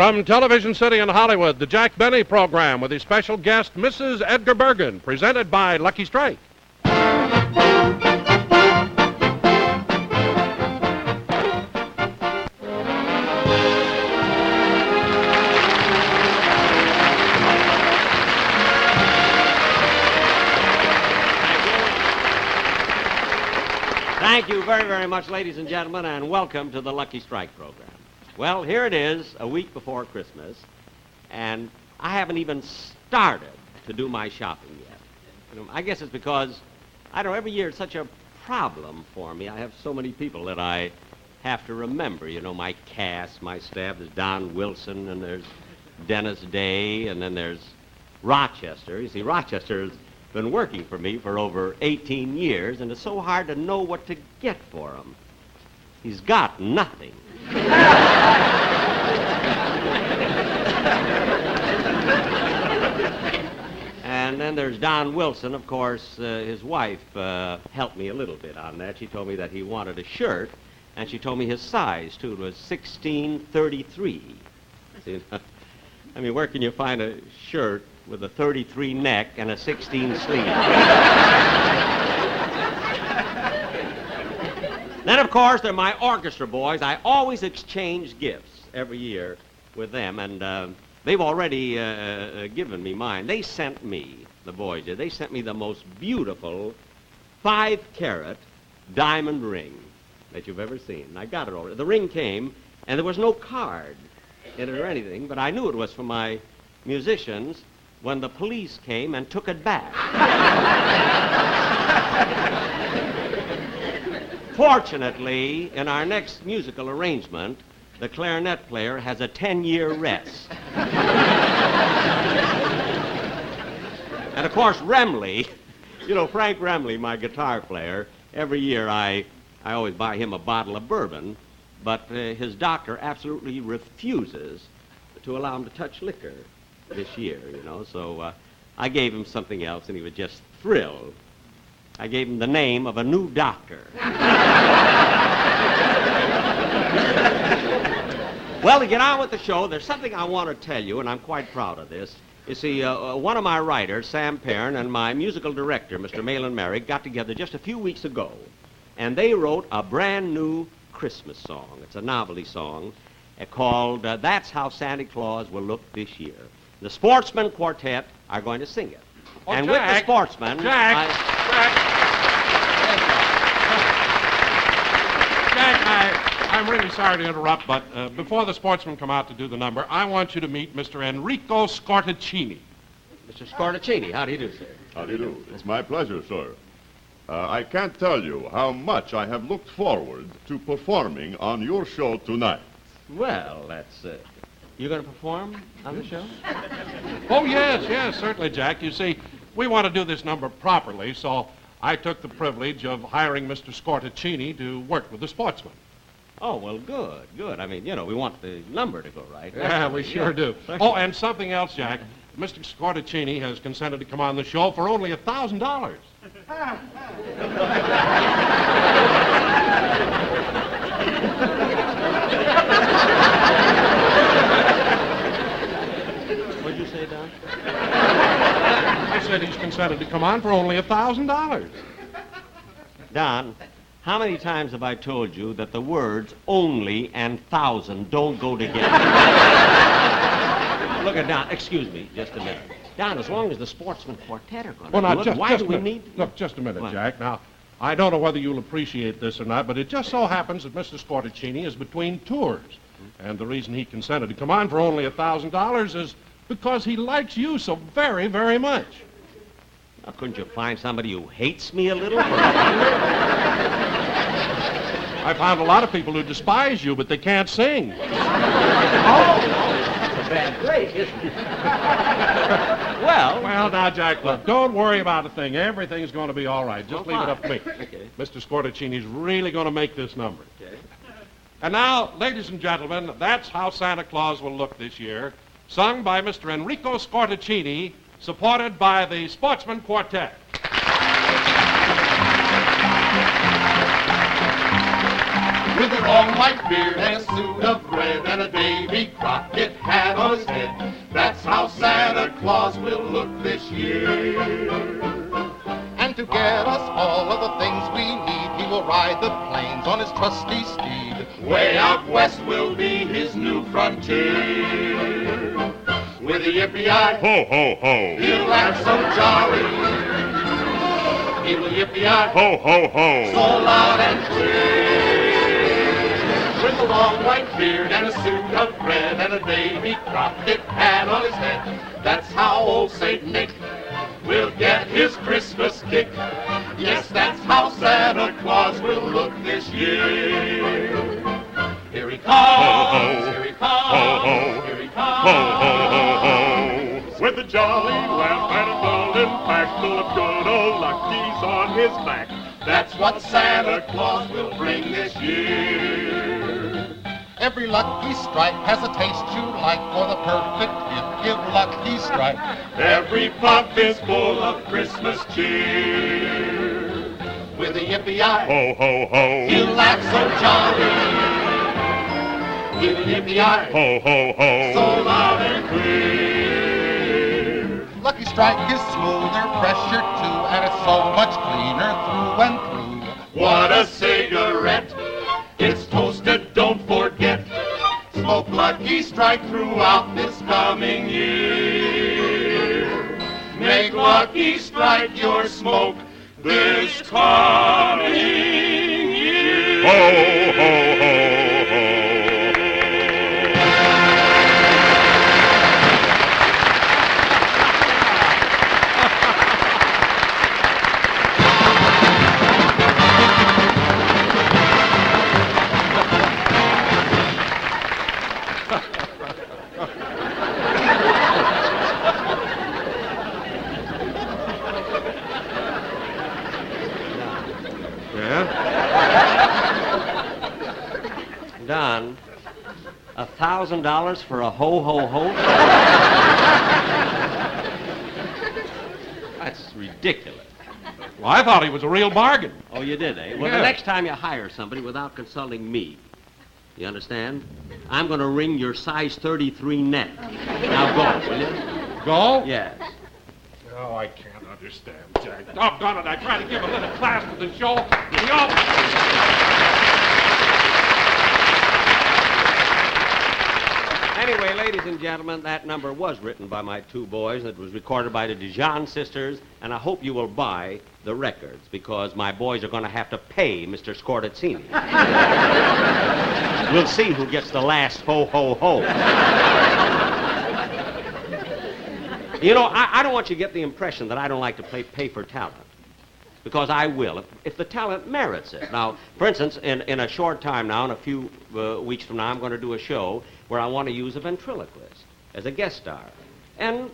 From Television City in Hollywood, the Jack Benny program with his special guest, Mrs. Edgar Bergen, presented by Lucky Strike. Thank you very, very much, ladies and gentlemen, and welcome to the Lucky Strike program. Well, here it is, a week before Christmas, and I haven't even started to do my shopping yet. I guess it's because, every year it's such a problem for me. I have so many people that I have to remember. My cast, my staff. There's Don Wilson, and there's Dennis Day, and then there's Rochester. You see, Rochester's been working for me for over 18 years, and it's so hard to know what to get for him. He's got nothing. And then there's Don Wilson, of course. His wife helped me a little bit on that. She told me that he wanted a shirt, and she told me his size, too. It was 1633. See, where can you find a shirt with a 33 neck and a 16 sleeve? Then, of course, there are my orchestra boys. I always exchange gifts every year with them, and they've already given me mine. They sent me, the boys did, they sent me the most beautiful 5-carat diamond ring that you've ever seen. And I got it already. The ring came, and there was no card in it or anything, but I knew it was for my musicians when the police came and took it back. Fortunately, in our next musical arrangement, the clarinet player has a 10-year rest. And of course, Remley, Frank Remley, my guitar player, every year I always buy him a bottle of bourbon, but his doctor absolutely refuses to allow him to touch liquor this year, so I gave him something else, and he was just thrilled. I gave him the name of a new doctor. Well, to get on with the show, there's something I want to tell you, and I'm quite proud of this. You see, one of my writers, Sam Perrin, and my musical director, Mr. Malin Merrick, got together just a few weeks ago, and they wrote a brand new Christmas song. It's a novelty song called That's How Santa Claus Will Look This Year. The Sportsmen Quartet are going to sing it. Oh, and Jack, with the Sportsmen... Jack, I'm really sorry to interrupt, but before the Sportsmen come out to do the number, I want you to meet Mr. Enrico Scortaccini. Mr. Scortaccini, how do you do, sir? How do you do? It's my pleasure, sir. I can't tell you how much I have looked forward to performing on your show tonight. Well, that's... You going to perform on the show? Oh, yes, certainly, Jack. You see, we want to do this number properly, so I took the privilege of hiring Mr. Scortaccini to work with the Sportsmen. Oh, well, good. We want the number to go right. Yeah, we sure do. Oh, and something else, Jack. Mr. Scortaccini has consented to come on the show for only $1,000. What'd you say, Don? I said he's consented to come on for only $1,000. Don, how many times have I told you that the words only and thousand don't go together? Look at Don. Excuse me, just a minute. Don, as long as the Sportsmen Quartet are going to do it, why do we need... Look, just a minute, what? Jack. Now, I don't know whether you'll appreciate this or not, but it just so happens that Mr. Scortaccini is between tours. And the reason he consented to come on for only $1,000 is because he likes you so very, very much. Now, couldn't you find somebody who hates me a little? I found a lot of people who despise you, but they can't sing. Oh, that's a bad break, isn't it? Well, now, Jack, look, don't worry about a thing. Everything's going to be all right. Just leave it up to me. Okay. Mr. Scortaccini's really going to make this number. Okay. And now, ladies and gentlemen, That's How Santa Claus Will Look This Year, sung by Mr. Enrico Scortaccini, supported by the Sportsmen Quartet. With all long white beard and a suit of red and a Davy Crockett hat on his head. That's how Santa Claus will look this year. And to get us all of the things we need, he will ride the plains on his trusty steed. Way out west will be his new frontier. With a yippee-yi, Ho, ho, ho. he'll act so jolly. He will yippee-yi, Ho, ho, ho. so loud and clear. With a long white beard and a suit of red and a Davy Crockett hat on his head. That's how old Saint Nick will get his Christmas kick. Yes, that's how Santa Claus will look this year. Here he comes, here he comes, here he comes. Ho, ho, ho, ho. With a jolly lamp and a golden pack full of good old luckies on his back. That's what Santa Claus will bring this year. Every lucky strike has a taste you like. For the perfect gift, give Lucky Strike. Every puff is full of Christmas cheer. With a yippee-yi, Ho, ho, ho. he'll act so jolly. He'll yippee-yi, Ho, ho, ho. so loud and clear. Lucky Strike is smoother, fresher too, and it's so much cleaner through and through. What a cigarette! It's toasted, don't forget. Smoke Lucky Strike throughout this coming year. Make Lucky Strike your smoke this coming year. Ho, ho, ho, ho. Don, $1,000 for a ho-ho-ho? That's ridiculous. Well, I thought he was a real bargain. Oh, you did, eh? Well, Yeah. the next time you hire somebody without consulting me, you understand? I'm going to ring your size 33 net. Now go, will you? Go? Yes. Oh, I can't understand, Jack. Doggone it, I tried to give a little class to the show. The Anyway, ladies and gentlemen, that number was written by my two boys, and it was recorded by the Dijon sisters, and I hope you will buy the records, because my boys are going to have to pay Mr. Scordazzini. We'll see who gets the last ho-ho-ho. You know, I don't want you to get the impression that I don't like to pay for talent, because I will, if the talent merits it. Now, for instance, in a short time now, in a few weeks from now, I'm going to do a show where I want to use a ventriloquist as a guest star. And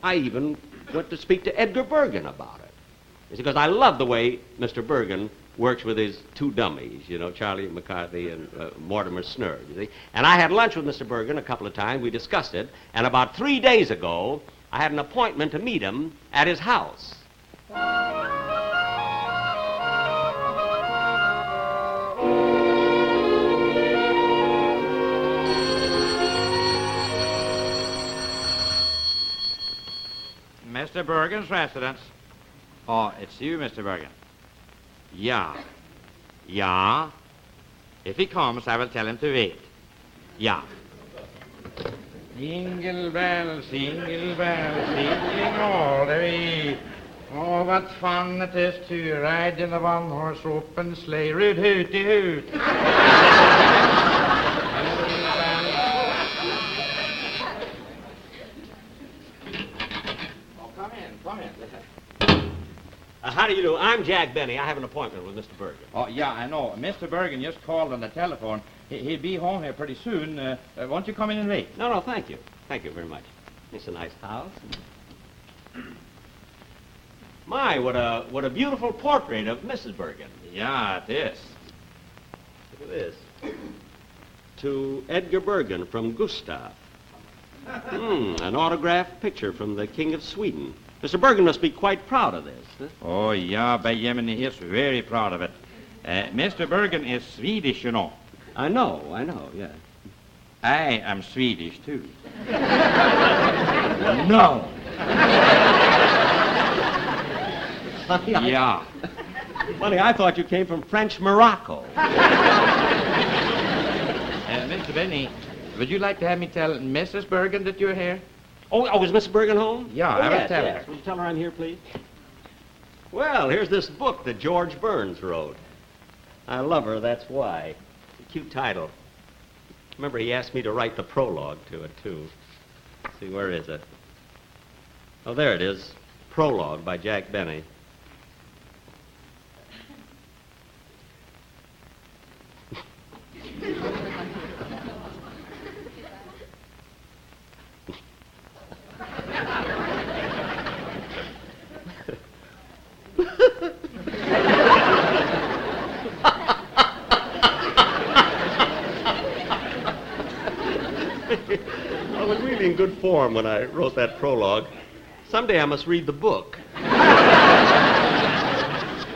I even went to speak to Edgar Bergen about it. It's because I love the way Mr. Bergen works with his two dummies, you know, Charlie McCarthy and Mortimer Snurd, you see. And I had lunch with Mr. Bergen a couple of times. We discussed it. And about 3 days ago, I had an appointment to meet him at his house. Mr. Bergen's residence. Oh, it's you, Mr. Bergen. Yeah. Yeah. If he comes, I will tell him to wait. Yeah. Jingle bells, jingling all the way. Oh, what fun it is to ride in a one-horse open sleigh. Root, hooty, hoot. Come in. How do you do? I'm Jack Benny. I have an appointment with Mr. Bergen. Oh, yeah, I know. Mr. Bergen just called on the telephone. He'll be home here pretty soon. Won't you come in and wait? No, thank you. Thank you very much. It's a nice house. My, what a beautiful portrait of Mrs. Bergen. Yeah, it is. Look at this. To Edgar Bergen from Gustav. An autographed picture from the King of Sweden. Mr. Bergen must be quite proud of this. Huh? Oh, yeah, Benjamin, he is very proud of it. Mr. Bergen is Swedish, you know. I know, yeah. I am Swedish, too. No. Funny, Yeah. Funny, I thought you came from French Morocco. Mr. Benny, would you like to have me tell Mrs. Bergen that you're here? Oh, is Miss Bergen home? Yeah, oh, I will yes, tell yes. her. Will you tell her I'm here, please? Well, here's this book that George Burns wrote. I love her, that's why. It's a cute title. Remember, he asked me to write the prologue to it, too. Let's see, where is it? Oh, there it is. Prologue by Jack Benny. I was really in good form when I wrote that prologue. Someday I must read the book.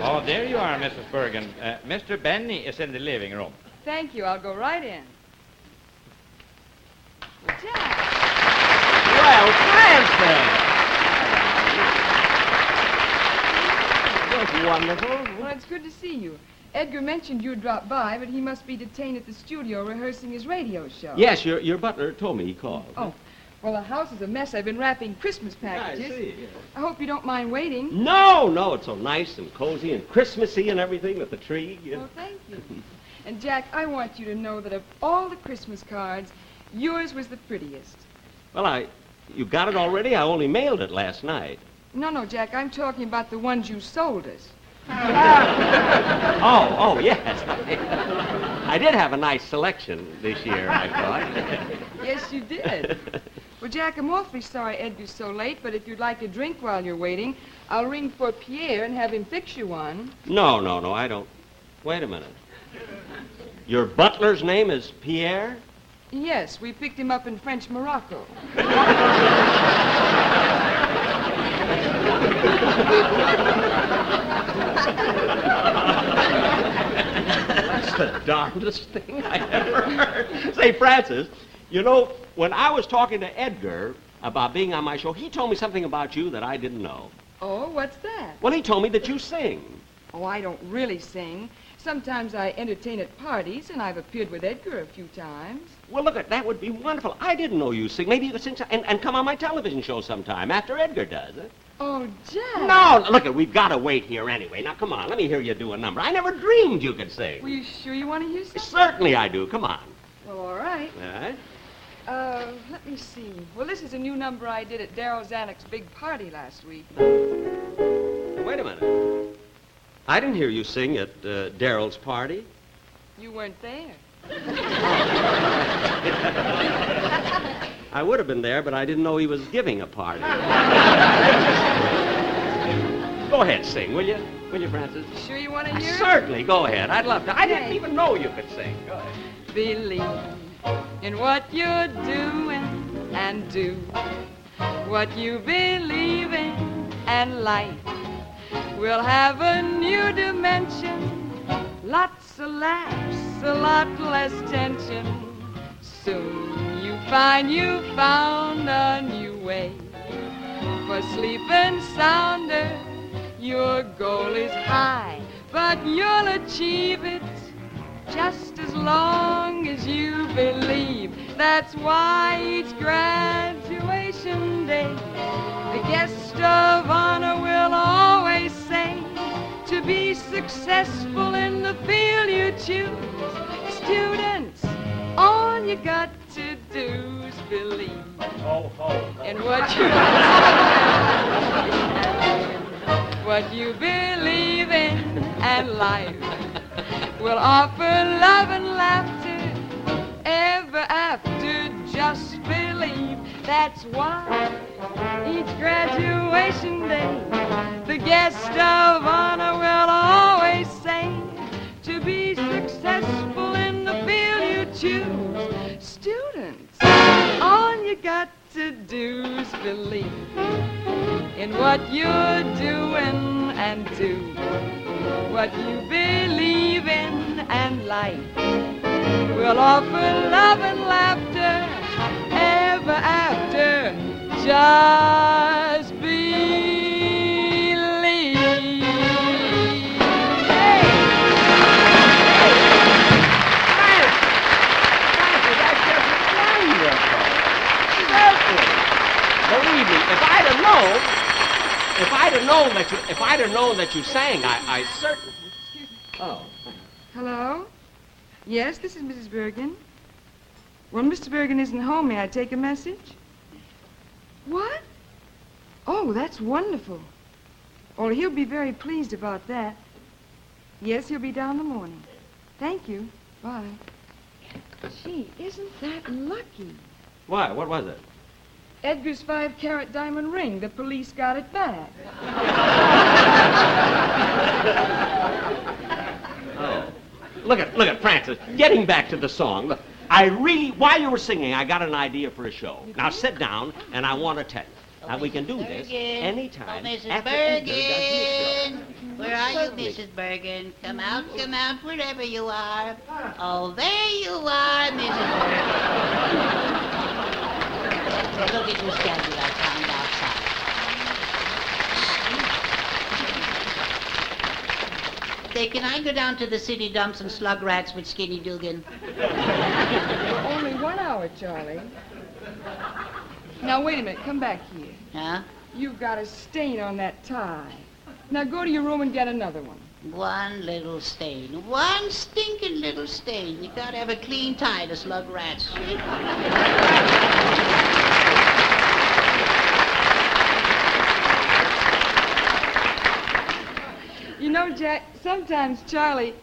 Oh, there you are, Mrs. Bergen. Mr. Benny is in the living room. Thank you. I'll go right in. Jack. Well, Francis! That's wonderful. Well, it's good to see you. Edgar mentioned you'd drop by, but he must be detained at the studio rehearsing his radio show. Yes, your butler told me he called. Oh, well, the house is a mess. I've been wrapping Christmas packages. I see. I hope you don't mind waiting. No, it's so nice and cozy and Christmassy and everything with the tree. Oh, thank you. And, Jack, I want you to know that of all the Christmas cards, yours was the prettiest. Well, you got it already? I only mailed it last night. No, Jack, I'm talking about the ones you sold us. Oh, yes. I did have a nice selection this year, I thought. Yes, you did. Well, Jack, I'm awfully sorry Edgar's so late, but if you'd like a drink while you're waiting, I'll ring for Pierre and have him fix you one. No, I don't. Wait a minute. Your butler's name is Pierre? Yes, we picked him up in French Morocco. That's the darndest thing I ever heard. Say, Francis, you know, when I was talking to Edgar about being on my show, he told me something about you that I didn't know. Oh, what's that? Well, he told me that you sing. Oh, I don't really sing. Sometimes I entertain at parties, and I've appeared with Edgar a few times. Well, look, that would be wonderful. I didn't know you sing. Maybe you could sing and come on my television show sometime after Edgar does it. Oh, Jack. No, look, we've got to wait here anyway. Now, come on, let me hear you do a number. I never dreamed you could sing. Well, you sure you want to hear something? Certainly I do. Come on. Well, all right. All right. Let me see. Well, this is a new number I did at Darryl Zanuck's big party last week. Wait a minute. I didn't hear you sing at Darryl's party. You weren't there. I would have been there, but I didn't know he was giving a party. Go ahead, sing, will you? Will you, Francis? Sure you want to hear it? Certainly, go ahead. I'd love to. I didn't even know you could sing. Go ahead. Believe in what you're doing and do what you believe in, and life will have a new dimension. Lots of laughs, a lot less tension. Soon you find you found a new way for sleeping sounder. Your goal is high, but you'll achieve it just as long as you believe. That's why each graduation day, the guest of honor will always say, to be successful in the field you choose, students, all you got to do is believe in what you believe in, and life will offer love and laughter ever after. Just believe. That's why each graduation day, the guest of honor will always say, to be successful in the field you choose, students, all you got to do is believe in what you're doing and do what you believe in, and life We'll offer love and laughter ever after. Just believe. Hey! Francis, that's just wonderful. Certainly. Believe me, if I'd have known that you sang, I certainly. Oh. Hello? Yes, this is Mrs. Bergen. Well, Mr. Bergen isn't home. May I take a message? What? Oh, that's wonderful. Oh, he'll be very pleased about that. Yes, he'll be down in the morning. Thank you. Bye. Gee, isn't that lucky? Why? What was it? Edgar's 5-carat diamond ring. The police got it back. Oh. Look at Francis. Getting back to the song. Look, while you were singing, I got an idea for a show. Now sit down, and I want to tell you. Now we can do this anytime. Oh, Mrs. after Edgar does his Bergen. show. Where are you, Certainly. Mrs. Bergen? Come out, wherever you are. Oh, there you are, Mrs. Bergen. Look at your schedule I found outside. Say, can I go down to the city dumps and slug rats with Skinny Dugan? Only 1 hour, Charlie. Now, wait a minute. Come back here. Huh? You've got a stain on that tie. Now go to your room and get another one. One little stain. One stinking little stain. You gotta have a clean tie to slug rats. You know, Jack, sometimes Charlie...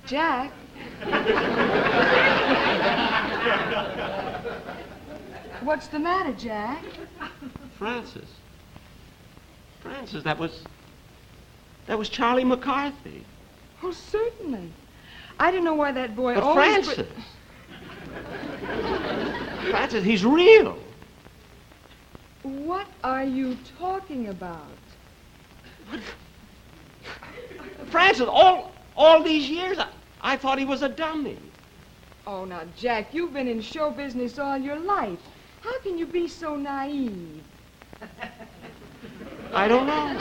Jack? What's the matter, Jack? Francis, that was Charlie McCarthy. Oh, certainly. I didn't know why that boy But always... Francis, he's real. What are you talking about? Francis, all these years, I thought he was a dummy. Oh, now, Jack, you've been in show business all your life. How can you be so naive? I don't know.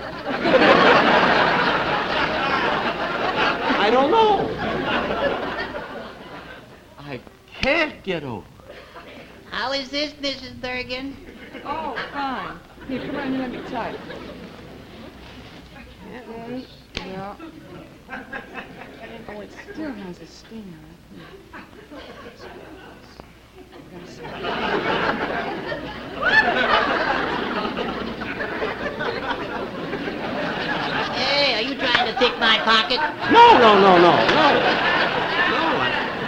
I don't know. I can't get over it. How is this, Mrs. Bergen? Oh, fine. Here, come on, let me type. Okay, yeah. Oh, it still has a sting on it. Hey, are you trying to pick my pocket? No. No,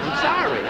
I'm sorry.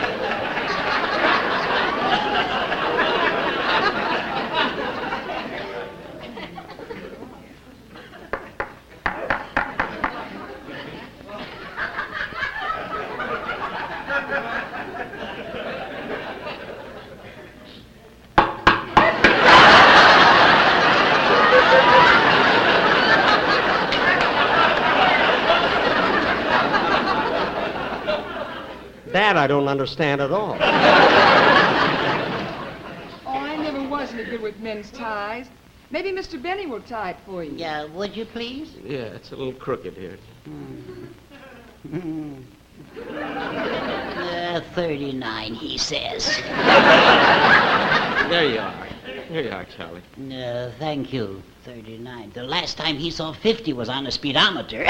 That I don't understand at all. Oh, I never was any good with men's ties. Maybe Mr. Benny will tie it for you. Yeah, would you please? Yeah, it's a little crooked here. 39, he says. There you are. Here you are, Charlie. Thank you, 39. The last time he saw 50 was on the speedometer.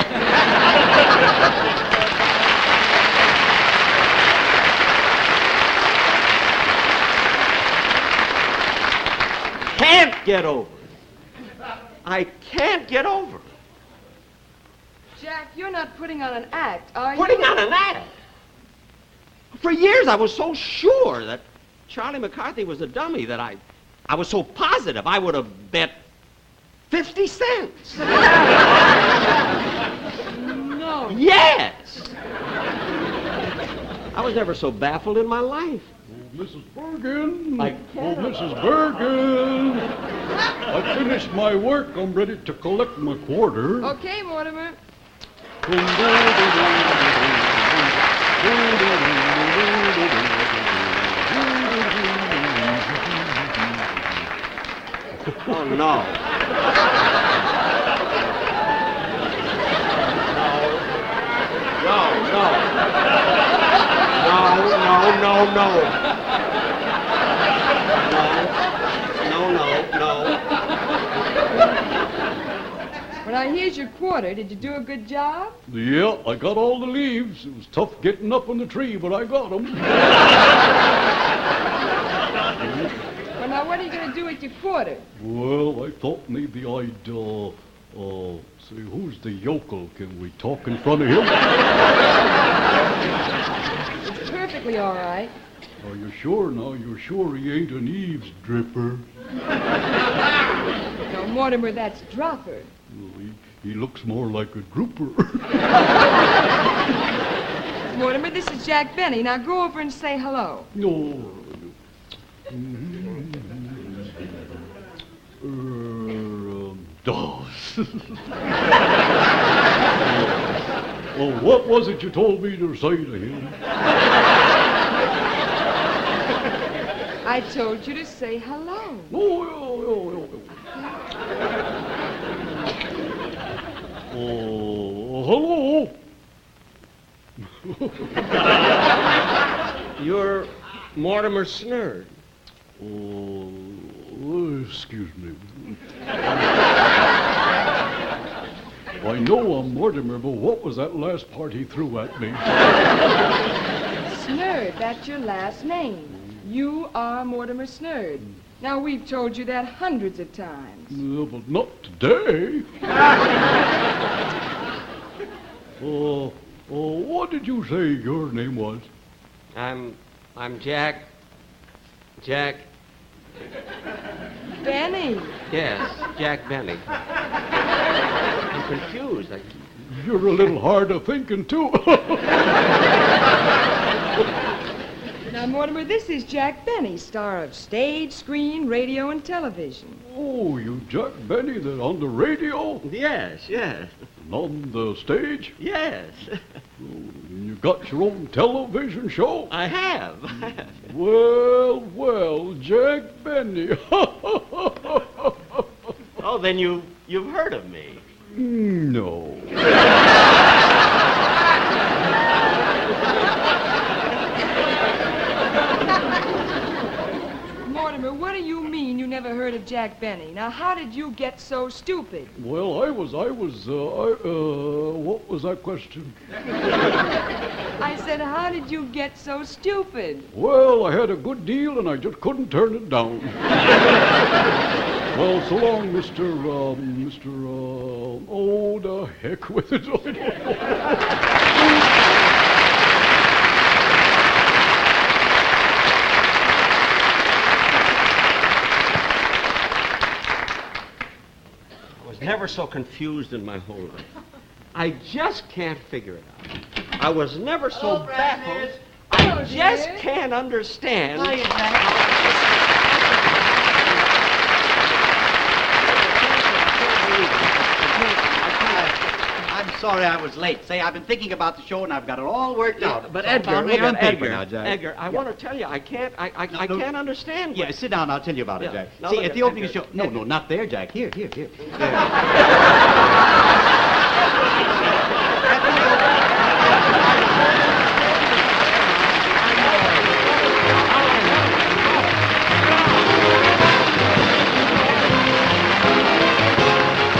Can't get over it. I can't get over it. Jack, you're not putting on an act, are you? Putting on an act? For years I was so sure that Charlie McCarthy was a dummy that I was so positive I would have bet 50 cents. No. Yes. I was never so baffled in my life. Mrs. Bergen. I can't. Mrs. Bergen. I finished my work. I'm ready to collect my quarter. Okay, Mortimer. Oh, no. No. When I here's your quarter, did you do a good job? Yeah, I got all the leaves. It was tough getting up on the tree, but I got them. Well, now, what are you going to do with your quarter? Well, I thought maybe I'd, say, who's the yokel? Can we talk in front of him? It's perfectly all right. Are you sure now? You're sure he ain't an eavesdripper? No, Mortimer, that's Dropper. Well, he looks more like a drooper. Mortimer, this is Jack Benny. Now go over and say hello. No. Well, what was it you told me to say to him? I told you to say hello. Hello. You're Mortimer Snerd. Excuse me. I know I'm Mortimer, but what was that last part he threw at me? Snerd, that's your last name. You are Mortimer Snerd. Now, we've told you that hundreds of times. But not today. What did you say your name was? I'm Jack. Jack. Benny. Yes, Jack Benny. I'm confused. You're a little hard of thinking, too. Now, Mortimer, this is Jack Benny, star of stage, screen, radio, and television. Oh, you Jack Benny that on the radio? Yes. And on the stage? Yes. And you got your own television show? I have. Well, Jack Benny. Oh, then you've heard of me. No. Mortimer, what do you mean you never heard of Jack Benny? Now, how did you get so stupid? Well, what was that question? I said, how did you get so stupid? Well, I had a good deal and I just couldn't turn it down. Well, so long, oh, the heck with it. Never so confused in my whole life. I just can't figure it out. I was never so baffled. I just can't understand. I'm sorry I was late. Say, I've been thinking about the show and I've got it all worked out. But So Edgar, found me look on at paper Edgar. now, Jack. Edgar, I want to tell you, I can't understand. Yeah, sit down. I'll tell you about it, Jack. Now See, look at at the opening of the Edgar. show. No, not there, Jack. Here.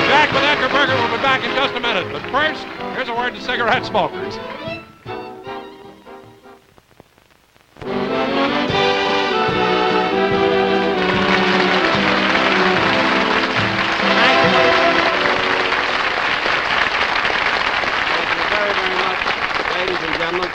Jack with Edgar Bergen will be back in just a minute. But first, here's a word to cigarette smokers.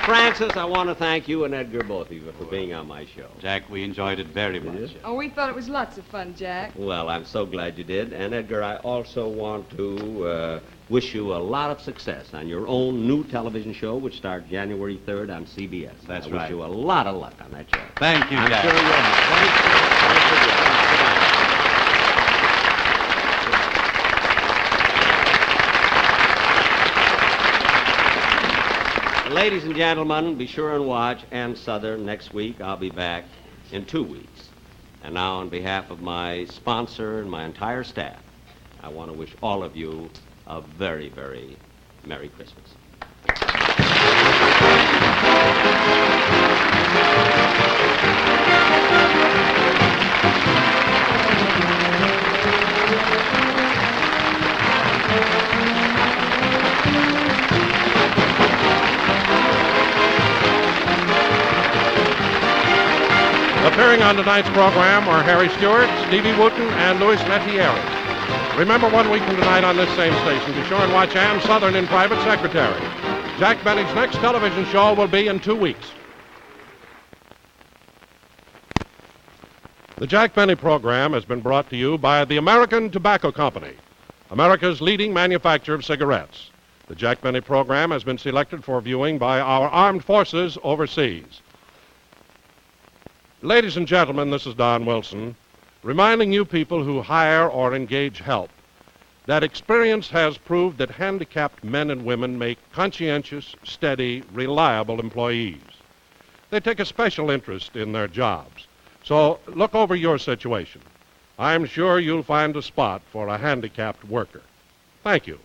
Francis, I want to thank you and Edgar, both of you, for being on my show. Jack, we enjoyed it very much. Oh, we thought it was lots of fun, Jack. Well, I'm so glad you did. And Edgar, I also want to wish you a lot of success on your own new television show, which starts January 3rd on CBS. That's I right. wish you a lot of luck on that show. Thank you, I'm Jack. sure you'll have. Ladies and gentlemen, be sure and watch Ann Southern next week. I'll be back in 2 weeks. And now, on behalf of my sponsor and my entire staff, I want to wish all of you a very, very Merry Christmas. Appearing on tonight's program are Harry Stewart, Stevie Wooten, and Louis Metieri. Remember, 1 week from tonight on this same station, be sure and watch Ann Southern in Private Secretary. Jack Benny's next television show will be in 2 weeks. The Jack Benny program has been brought to you by the American Tobacco Company, America's leading manufacturer of cigarettes. The Jack Benny program has been selected for viewing by our armed forces overseas. Ladies and gentlemen, this is Don Wilson, reminding you people who hire or engage help that experience has proved that handicapped men and women make conscientious, steady, reliable employees. They take a special interest in their jobs. So look over your situation. I'm sure you'll find a spot for a handicapped worker. Thank you.